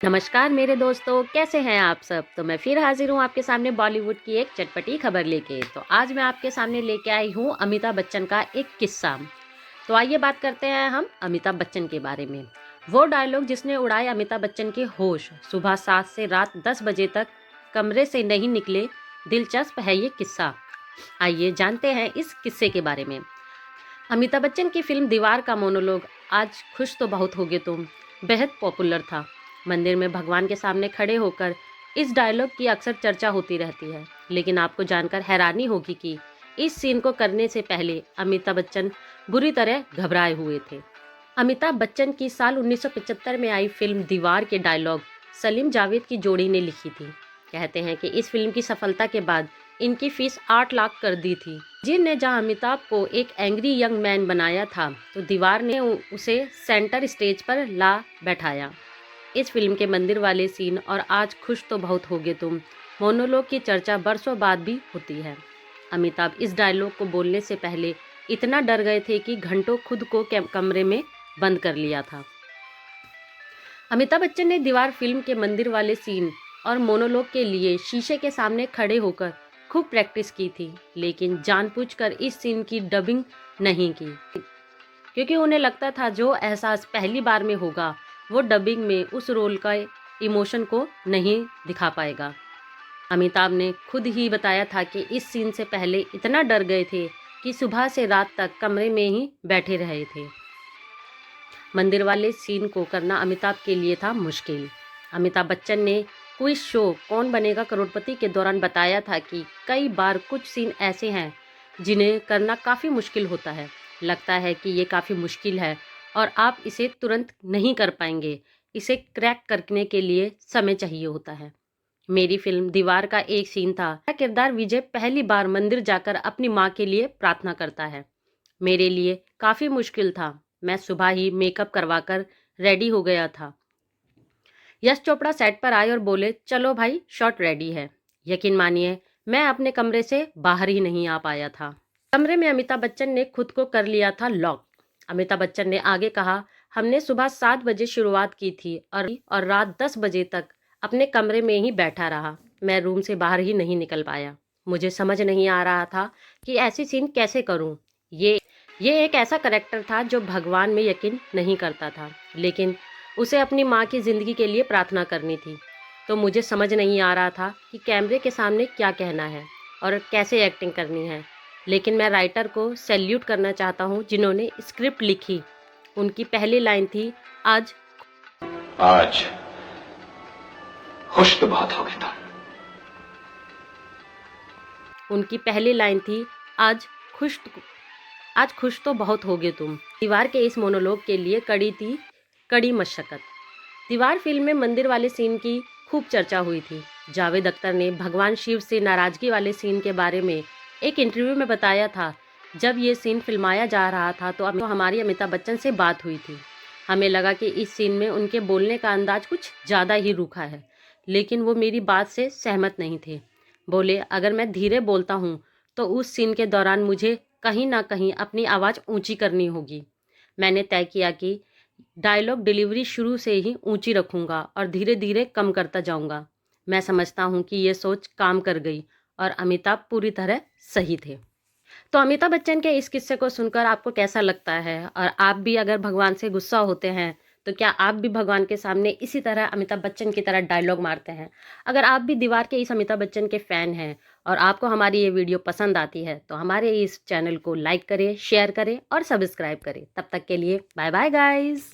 नमस्कार मेरे दोस्तों, कैसे हैं आप सब। तो मैं फिर हाजिर हूँ आपके सामने बॉलीवुड की एक चटपटी खबर लेके। तो आज मैं आपके सामने लेके आई हूँ अमिताभ बच्चन का एक किस्सा। तो आइए बात करते हैं हम अमिताभ बच्चन के बारे में। वो डायलॉग जिसने उड़ाए अमिताभ बच्चन के होश, सुबह 7 से रात 10 बजे तक कमरे से नहीं निकले। दिलचस्प है ये किस्सा। आइए जानते हैं इस किस्से के बारे में। अमिताभ बच्चन की फिल्म दीवार का मोनोलॉग आज खुश तो बहुत होगे तुम बेहद पॉपुलर था। मंदिर में भगवान के सामने खड़े होकर इस डायलॉग की अक्सर चर्चा होती रहती है, लेकिन आपको जानकर हैरानी होगी कि इस सीन को करने से पहले अमिताभ बच्चन बुरी तरह घबराए हुए थे। अमिताभ बच्चन की साल 1975 में आई फिल्म दीवार के डायलॉग सलीम जावेद की जोड़ी ने लिखी थी। कहते हैं कि इस फिल्म की सफलता के बाद इनकी फीस 8 लाख कर दी थी। जिन ने जहां अमिताभ को एक एंग्री यंग मैन बनाया था, तो दीवार ने उसे सेंटर स्टेज पर ला बैठाया। इस फिल्म के मंदिर वाले सीन और आज खुश तो बहुत होगे तुम मोनोलॉग की चर्चा बरसों बाद भी होती है। अमिताभ इस डायलॉग को बोलने से पहले इतना डर गए थे कि घंटों खुद को कमरे में बंद कर लिया था। अमिताभ बच्चन ने दीवार फिल्म के मंदिर वाले सीन और मोनोलॉग के लिए शीशे के सामने खड़े होकर खूब प्रैक्टिस की थी, लेकिन जानबूझकर इस सीन की डबिंग नहीं की, क्योंकि उन्हें लगता था जो एहसास पहली बार में होगा वो डबिंग में उस रोल का इमोशन को नहीं दिखा पाएगा। अमिताभ ने खुद ही बताया था कि इस सीन से पहले इतना डर गए थे कि सुबह से रात तक कमरे में ही बैठे रहे थे। मंदिर वाले सीन को करना अमिताभ के लिए था मुश्किल। अमिताभ बच्चन ने क्विज शो कौन बनेगा करोड़पति के दौरान बताया था कि कई बार कुछ सीन ऐसे हैं जिन्हें करना काफ़ी मुश्किल होता है। लगता है कि ये काफ़ी मुश्किल है और आप इसे तुरंत नहीं कर पाएंगे। इसे क्रैक करने के लिए समय चाहिए होता है। मेरी फिल्म दीवार का एक सीन था। किरदार विजय पहली बार मंदिर जाकर अपनी माँ के लिए प्रार्थना करता है। मेरे लिए काफ़ी मुश्किल था। मैं सुबह ही मेकअप करवाकर रेडी हो गया था। यश चोपड़ा सेट पर आए और बोले, चलो भाई शॉट रेडी है। यकीन मानिए मैं अपने कमरे से बाहर ही नहीं आ पाया था। कमरे में अमिताभ बच्चन ने खुद को कर लिया था लॉक। अमिताभ बच्चन ने आगे कहा, हमने सुबह 7 बजे शुरुआत की थी और रात 10 बजे तक अपने कमरे में ही बैठा रहा। मैं रूम से बाहर ही नहीं निकल पाया। मुझे समझ नहीं आ रहा था कि ऐसी सीन कैसे करूं। ये एक ऐसा करेक्टर था जो भगवान में यकीन नहीं करता था, लेकिन उसे अपनी माँ की ज़िंदगी के लिए प्रार्थना करनी थी। तो मुझे समझ नहीं आ रहा था कि कैमरे के सामने क्या कहना है और कैसे एक्टिंग करनी है। लेकिन मैं राइटर को सैल्यूट करना चाहता हूँ जिन्होंने स्क्रिप्ट लिखी। उनकी पहली लाइन थी, आज आज खुश तो बहुत हो गए तुम। उनकी पहली लाइन थी, खुश आज खुश तो बहुत होगे तुम। दीवार के इस मोनोलॉग के लिए कड़ी मशक्कत। दीवार फिल्म में मंदिर वाले सीन की खूब चर्चा हुई थी। जावेद अख्तर ने भगवान शिव से नाराजगी वाले सीन के बारे में एक इंटरव्यू में बताया था। जब ये सीन फिल्माया जा रहा था तो हमारी अमिताभ बच्चन से बात हुई थी। हमें लगा कि इस सीन में उनके बोलने का अंदाज कुछ ज़्यादा ही रूखा है, लेकिन वो मेरी बात से सहमत नहीं थे। बोले, अगर मैं धीरे बोलता हूँ तो उस सीन के दौरान मुझे कहीं ना कहीं अपनी आवाज़ ऊंची करनी होगी। मैंने तय किया कि डायलॉग डिलीवरी शुरू से ही ऊंची रखूंगा और धीरे धीरे कम करता जाऊंगा। मैं समझता हूं कि ये सोच काम कर गई और अमिताभ पूरी तरह सही थे। तो अमिताभ बच्चन के इस किस्से को सुनकर आपको कैसा लगता है, और आप भी अगर भगवान से गुस्सा होते हैं तो क्या आप भी भगवान के सामने इसी तरह अमिताभ बच्चन की तरह डायलॉग मारते हैं? अगर आप भी दीवार के इस अमिताभ बच्चन के फ़ैन हैं और आपको हमारी ये वीडियो पसंद आती है तो हमारे इस चैनल को लाइक करें, शेयर करें और सब्सक्राइब करें। तब तक के लिए बाय बाय गाइस।